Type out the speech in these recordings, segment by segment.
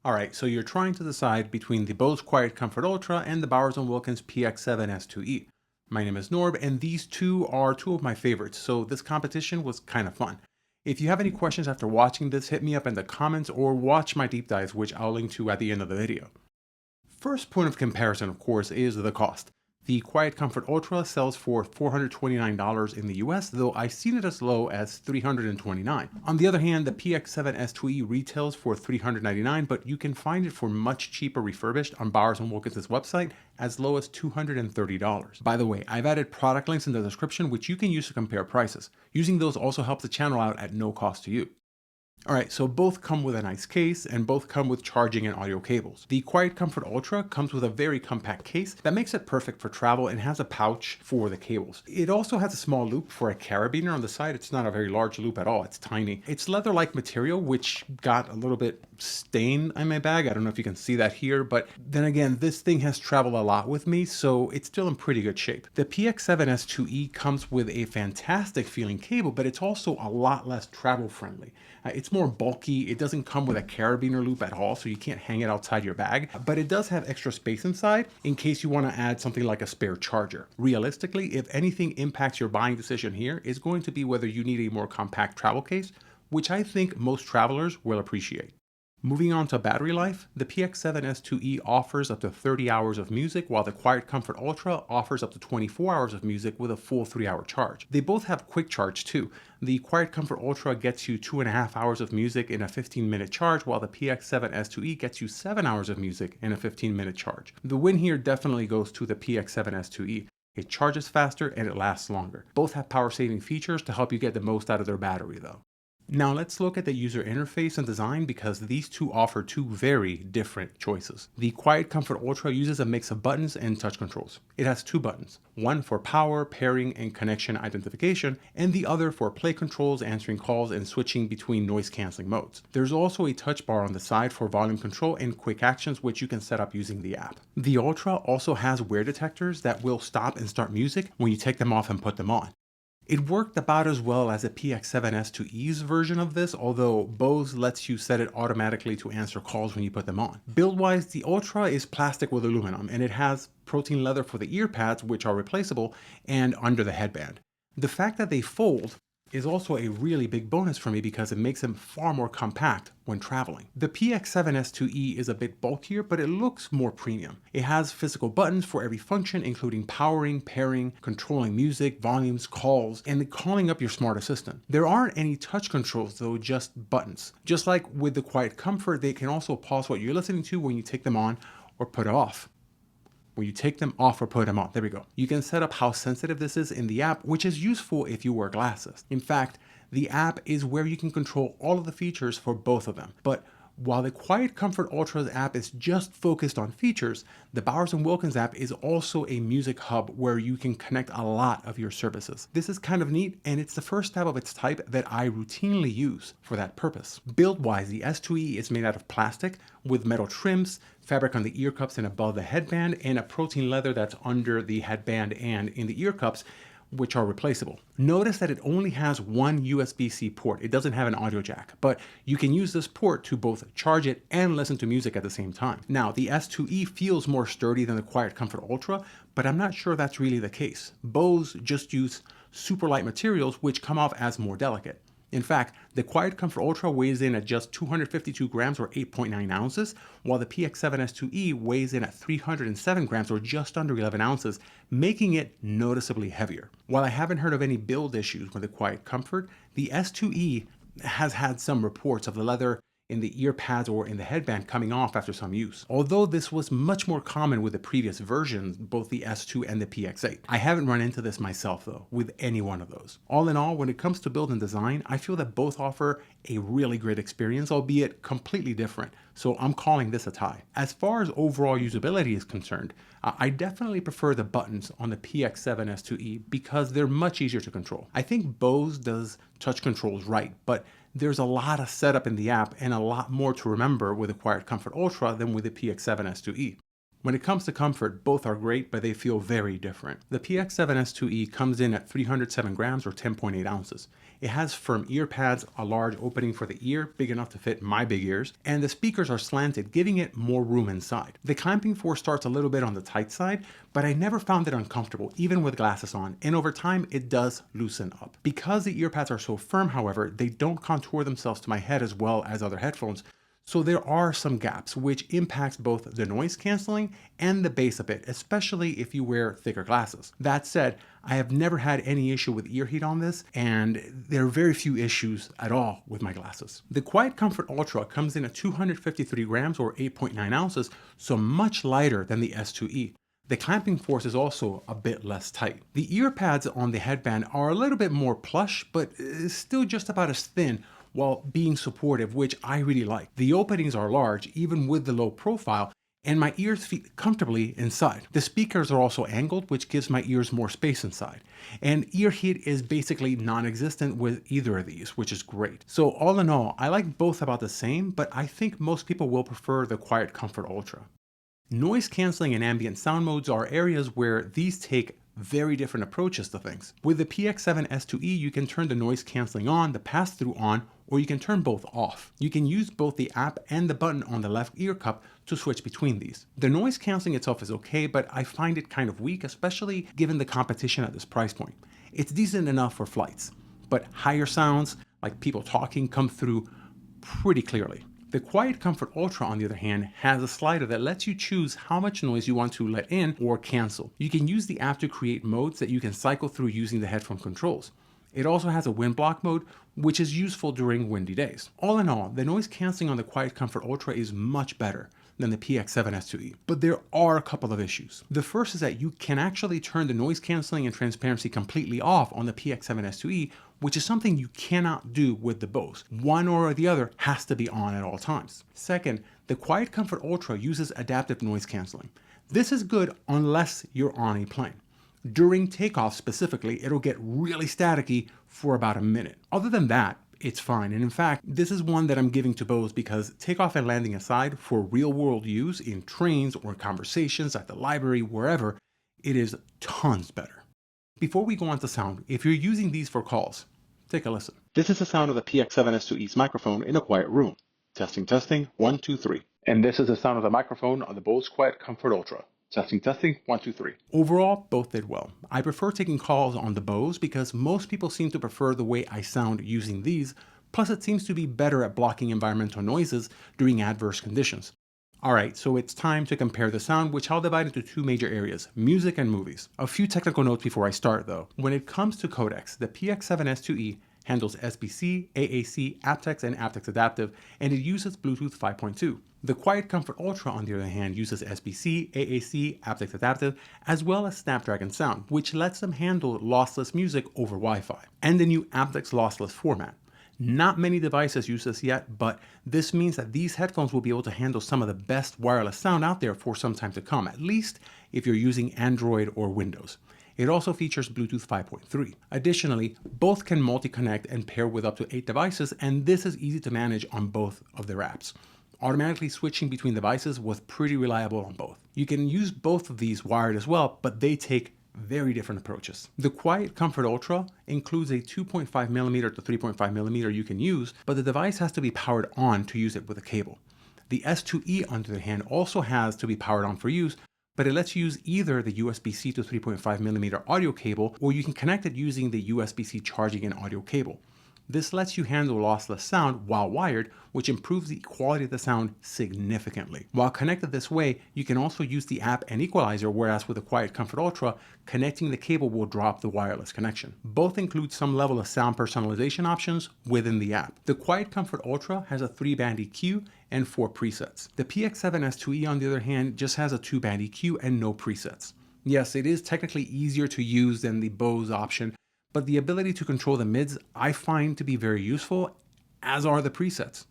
Alright, so you're trying to decide between the Bose QuietComfort Ultra and the Bowers Wilkins Px7 S2e. My name is Norb, and these two are two of my favorites, so this competition was kind of fun. If you have any questions after watching this, hit me up in the comments or watch my deep dives, which I'll link to at the end of the video. First point of comparison, of course, is the cost. The QuietComfort Ultra sells for $429 in the US, though I've seen it as low as $329. On the other hand, the Px7 S2e retails for $399, but you can find it for much cheaper refurbished on Bowers Wilkins' website as low as $230. By the way, I've added product links in the description which you can use to compare prices. Using those also helps the channel out at no cost to you. Alright, so both come with a nice case and both come with charging and audio cables. The QuietComfort Ultra comes with a very compact case that makes it perfect for travel and has a pouch for the cables. It also has a small loop for a carabiner on the side. It's not a very large loop at all, it's tiny. It's leather-like material which got a little bit stained on my bag. I don't know if you can see that here, but then again, this thing has traveled a lot with me, so it's still in pretty good shape. The Px7 S2e comes with a fantastic feeling cable, but it's also a lot less travel friendly. It's more bulky. It doesn't come with a carabiner loop at all, so you can't hang it outside your bag, but it does have extra space inside in case you want to add something like a spare charger. Realistically, if anything impacts your buying decision here, is going to be whether you need a more compact travel case, which I think most travelers will appreciate. Moving on to battery life, the Px7 S2e offers up to 30 hours of music, while the QuietComfort Ultra offers up to 24 hours of music with a full 3-hour charge. They both have quick charge too. The QuietComfort Ultra gets you 2.5 hours of music in a 15-minute charge, while the Px7 S2e gets you 7 hours of music in a 15-minute charge. The win here definitely goes to the Px7 S2e. It charges faster and it lasts longer. Both have power-saving features to help you get the most out of their battery though. Now let's look at the user interface and design because these two offer two very different choices. The QuietComfort Ultra uses a mix of buttons and touch controls. It has two buttons, one for power, pairing, and connection identification, and the other for play controls, answering calls, and switching between noise cancelling modes. There's also a touch bar on the side for volume control and quick actions, which you can set up using the app. The Ultra also has wear detectors that will stop and start music when you take them off and put them on. It worked about as well as a Px7 S2e's version of this, although Bose lets you set it automatically to answer calls when you put them on. Build-wise, the Ultra is plastic with aluminum, and it has protein leather for the ear pads, which are replaceable, and under the headband. The fact that they fold is also a really big bonus for me because it makes them far more compact when traveling. The Px7 S2e is a bit bulkier, but it looks more premium. It has physical buttons for every function, including powering, pairing, controlling music, volumes, calls, and calling up your smart assistant. There aren't any touch controls though, just buttons. Just like with the QuietComfort, they can also pause what you're listening to when you take them on or put it off. When you take them off or put them on. There we go. You can set up how sensitive this is in the app, which is useful if you wear glasses. In fact, the app is where you can control all of the features for both of them. But while the QuietComfort Ultra's app is just focused on features, the Bowers & Wilkins app is also a music hub where you can connect a lot of your services. This is kind of neat, and it's the first step of its type that I routinely use for that purpose. Build-wise, the S2e is made out of plastic with metal trims, fabric on the ear cups and above the headband, and a protein leather that's under the headband and in the ear cups, which are replaceable. Notice that it only has one USB-C port. It doesn't have an audio jack, but you can use this port to both charge it and listen to music at the same time. Now, the S2e feels more sturdy than the QuietComfort Ultra, but I'm not sure that's really the case. Bose just used super light materials which come off as more delicate. In fact, the QuietComfort Ultra weighs in at just 252 grams or 8.9 ounces, while the Px7 S2e weighs in at 307 grams or just under 11 ounces, making it noticeably heavier. While I haven't heard of any build issues with the QuietComfort, the S2e has had some reports of the leather in the ear pads or in the headband coming off after some use. Although this was much more common with the previous versions, both the S2 and the PX8. I haven't run into this myself though, with any one of those. All in all, when it comes to build and design, I feel that both offer a really great experience, albeit completely different. So I'm calling this a tie. As far as overall usability is concerned, I definitely prefer the buttons on the Px7 S2e because they're much easier to control. I think Bose does touch controls right, but there's a lot of setup in the app and a lot more to remember with the QuietComfort Ultra than with the Px7 S2e. When it comes to comfort, both are great, but they feel very different. The Px7 S2e comes in at 307 grams or 10.8 ounces. It has firm ear pads, a large opening for the ear, big enough to fit my big ears, and the speakers are slanted, giving it more room inside. The clamping force starts a little bit on the tight side, but I never found it uncomfortable, even with glasses on, and over time it does loosen up. Because the ear pads are so firm, however, they don't contour themselves to my head as well as other headphones, so there are some gaps, which impacts both the noise canceling and the bass a bit, especially if you wear thicker glasses. That said, I have never had any issue with ear heat on this, and there are very few issues at all with my glasses. The QuietComfort Ultra comes in at 253 grams or 8.9 ounces, so much lighter than the S2e. The clamping force is also a bit less tight. The ear pads on the headband are a little bit more plush, but still just about as thin, while being supportive, which I really like. The openings are large, even with the low profile, and my ears fit comfortably inside. The speakers are also angled, which gives my ears more space inside. And ear heat is basically non-existent with either of these, which is great. So all in all, I like both about the same, but I think most people will prefer the QuietComfort Ultra. Noise canceling and ambient sound modes are areas where these take very different approaches to things. With the Px7 S2e, you can turn the noise canceling on, the pass-through on, or you can turn both off. You can use both the app and the button on the left ear cup to switch between these. The noise canceling itself is okay, but I find it kind of weak, especially given the competition at this price point. It's decent enough for flights, but higher sounds, like people talking, come through pretty clearly. The QuietComfort Ultra, on the other hand, has a slider that lets you choose how much noise you want to let in or cancel. You can use the app to create modes that you can cycle through using the headphone controls. It also has a wind block mode, which is useful during windy days. All in all, the noise canceling on the QuietComfort Ultra is much better than the Px7 S2e. But there are a couple of issues. The first is that you can actually turn the noise canceling and transparency completely off on the Px7 S2e, which is something you cannot do with the Bose. One or the other has to be on at all times. Second, the QuietComfort Ultra uses adaptive noise canceling. This is good unless you're on a plane. During takeoff specifically, it'll get really staticky for about a minute. Other than that, it's fine. And in fact, this is one that I'm giving to Bose because takeoff and landing aside, for real world use in trains or conversations at the library, wherever, it is tons better. Before we go on to sound, if you're using these for calls, take a listen. This is the sound of the Px7 S2e's microphone in a quiet room. Testing, testing, 1, 2, 3. And this is the sound of the microphone on the Bose QuietComfort Ultra. Testing, testing, 1, 2, 3. Overall, both did well. I prefer taking calls on the Bose because most people seem to prefer the way I sound using these, plus it seems to be better at blocking environmental noises during adverse conditions. Alright, so it's time to compare the sound, which I'll divide into two major areas, music and movies. A few technical notes before I start though. When it comes to codecs, the Px7 S2e handles SBC, AAC, aptX, and aptX Adaptive, and it uses Bluetooth 5.2. The QuietComfort Ultra, on the other hand, uses SBC, AAC, aptX Adaptive, as well as Snapdragon Sound, which lets them handle lossless music over Wi-Fi, and the new aptX lossless format. Not many devices use this yet, but this means that these headphones will be able to handle some of the best wireless sound out there for some time to come, at least if you're using Android or Windows. It also features Bluetooth 5.3. Additionally, both can multi-connect and pair with up to 8 devices, and this is easy to manage on both of their apps. Automatically switching between devices was pretty reliable on both. You can use both of these wired as well, but they take very different approaches. The QuietComfort Ultra includes a 2.5mm to 3.5mm you can use, but the device has to be powered on to use it with a cable. The S2e, on the other hand, also has to be powered on for use, but it lets you use either the USB-C to 3.5mm audio cable, or you can connect it using the USB-C charging and audio cable. This lets you handle lossless sound while wired, which improves the quality of the sound significantly. While connected this way, you can also use the app and equalizer, whereas with the QuietComfort Ultra, connecting the cable will drop the wireless connection. Both include some level of sound personalization options within the app. The QuietComfort Ultra has a 3-band EQ and 4 presets. The Px7 S2e, on the other hand, just has a 2-band EQ and no presets. Yes, it is technically easier to use than the Bose option, but the ability to control the mids I find to be very useful, as are the presets.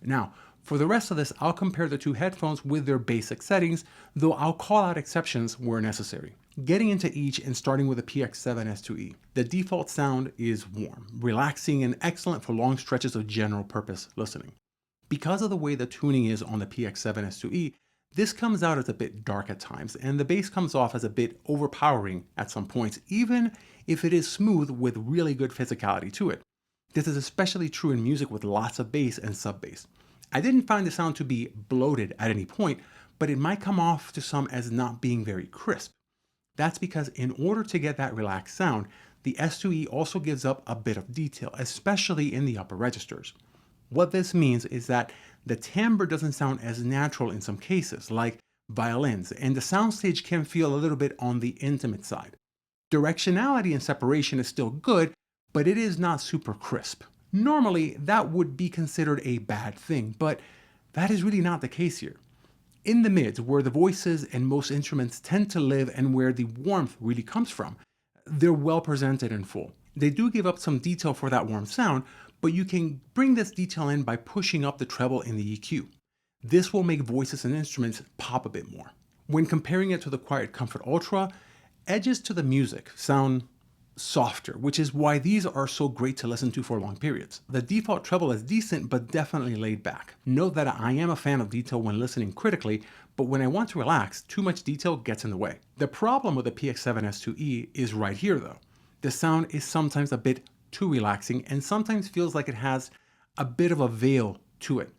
Now, for the rest of this, I'll compare the two headphones with their basic settings, though I'll call out exceptions where necessary. Getting into each and starting with the Px7 S2e. The default sound is warm, relaxing, and excellent for long stretches of general purpose listening. Because of the way the tuning is on the Px7 S2e, this comes out as a bit dark at times, and the bass comes off as a bit overpowering at some points, even if it is smooth with really good physicality to it. This is especially true in music with lots of bass and sub-bass. I didn't find the sound to be bloated at any point, but it might come off to some as not being very crisp. That's because in order to get that relaxed sound, the S2e also gives up a bit of detail, especially in the upper registers. What this means is that the timbre doesn't sound as natural in some cases, like violins, and the soundstage can feel a little bit on the intimate side. Directionality and separation is still good, but it is not super crisp. Normally, that would be considered a bad thing, but that is really not the case here. In the mids, where the voices and most instruments tend to live and where the warmth really comes from, they're well presented and full. They do give up some detail for that warm sound, but you can bring this detail in by pushing up the treble in the EQ. This will make voices and instruments pop a bit more. When comparing it to the QuietComfort Ultra, edges to the music sound softer, which is why these are so great to listen to for long periods. The default treble is decent, but definitely laid back. Note that I am a fan of detail when listening critically, but when I want to relax, too much detail gets in the way. The problem with the Px7 S2e is right here though. The sound is sometimes a bit too relaxing and sometimes feels like it has a bit of a veil to it.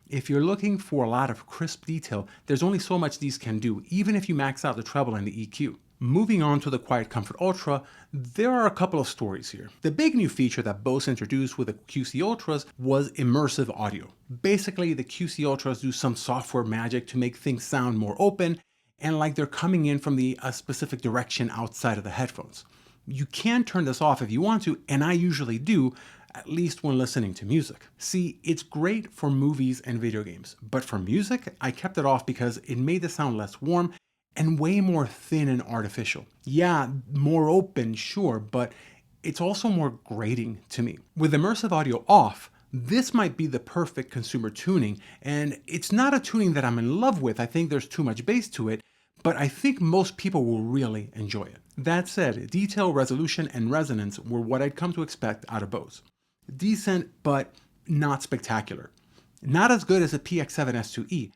If you're looking for a lot of crisp detail, there's only so much these can do, even if you max out the treble and the EQ. Moving on to the QuietComfort Ultra, there are a couple of stories here. The big new feature that Bose introduced with the QC Ultras was immersive audio. Basically, the QC Ultras do some software magic to make things sound more open and like they're coming in from a specific direction outside of the headphones. You can turn this off if you want to, and I usually do, at least when listening to music. See, it's great for movies and video games, but for music, I kept it off because it made the sound less warm and way more thin and artificial. Yeah, more open, sure, but it's also more grating to me. With immersive audio off, this might be the perfect consumer tuning, and it's not a tuning that I'm in love with. I think there's too much bass to it, but I think most people will really enjoy it. That said, detail, resolution, and resonance were what I'd come to expect out of Bose. Decent, but not spectacular. Not as good as the Px7 S2e,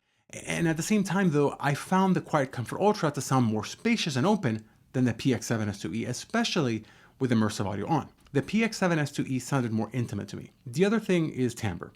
and at the same time though, I found the QuietComfort Ultra to sound more spacious and open than the Px7 S2e, especially with immersive audio on. The Px7 S2e sounded more intimate to me. The other thing is timbre.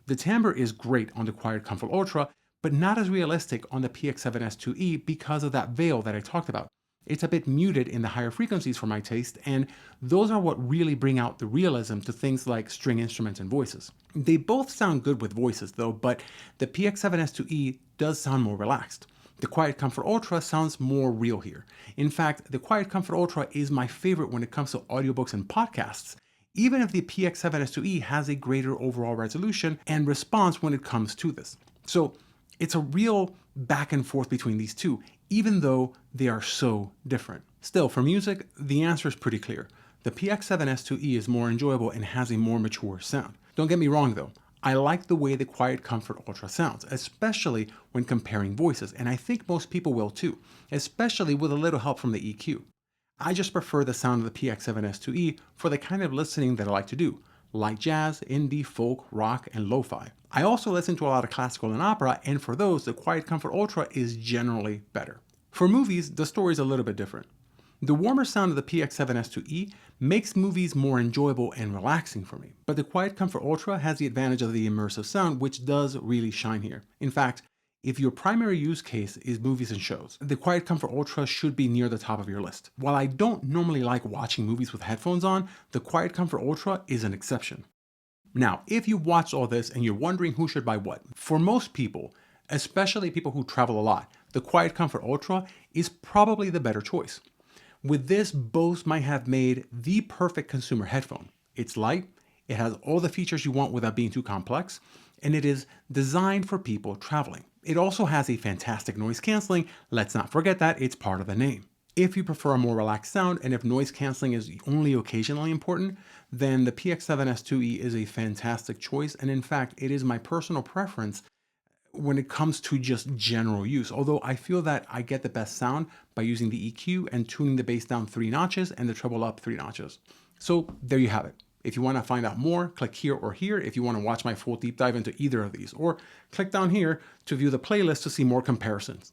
The timbre is great on the QuietComfort Ultra, but not as realistic on the Px7 S2e because of that veil that I talked about. It's a bit muted in the higher frequencies for my taste, and those are what really bring out the realism to things like string instruments and voices. They both sound good with voices though, but the Px7 S2e does sound more relaxed. The QuietComfort Ultra sounds more real here. In fact, the QuietComfort Ultra is my favorite when it comes to audiobooks and podcasts, even if the Px7 S2e has a greater overall resolution and response when it comes to this. So it's a real back and forth between these two, even though they are so different. Still, for music, the answer is pretty clear. The Px7 S2e is more enjoyable and has a more mature sound. Don't get me wrong though, I like the way the QuietComfort Ultra sounds, especially when comparing voices, and I think most people will too, especially with a little help from the EQ. I just prefer the sound of the Px7 S2e for the kind of listening that I like to do, like jazz, indie, folk, rock, and lo-fi. I also listen to a lot of classical and opera, and for those, the QuietComfort Ultra is generally better. For movies, the story is a little bit different. The warmer sound of the Px7 S2e makes movies more enjoyable and relaxing for me, but the QuietComfort Ultra has the advantage of the immersive sound, which does really shine here. In fact, if your primary use case is movies and shows, the QuietComfort Ultra should be near the top of your list. While I don't normally like watching movies with headphones on, the QuietComfort Ultra is an exception. Now, if you've watched all this and you're wondering who should buy what, for most people, especially people who travel a lot, the QuietComfort Ultra is probably the better choice. With this, Bose might have made the perfect consumer headphone. It's light, it has all the features you want without being too complex, and it is designed for people traveling. It also has a fantastic noise canceling. Let's not forget that it's part of the name. If you prefer a more relaxed sound and if noise canceling is only occasionally important, then the Px7 S2e is a fantastic choice, and in fact, it is my personal preference when it comes to just general use, although I feel that I get the best sound by using the EQ and tuning the bass down 3 notches and the treble up 3 notches. So there you have it. If you want to find out more, click here or here if you want to watch my full deep dive into either of these, or click down here to view the playlist to see more comparisons.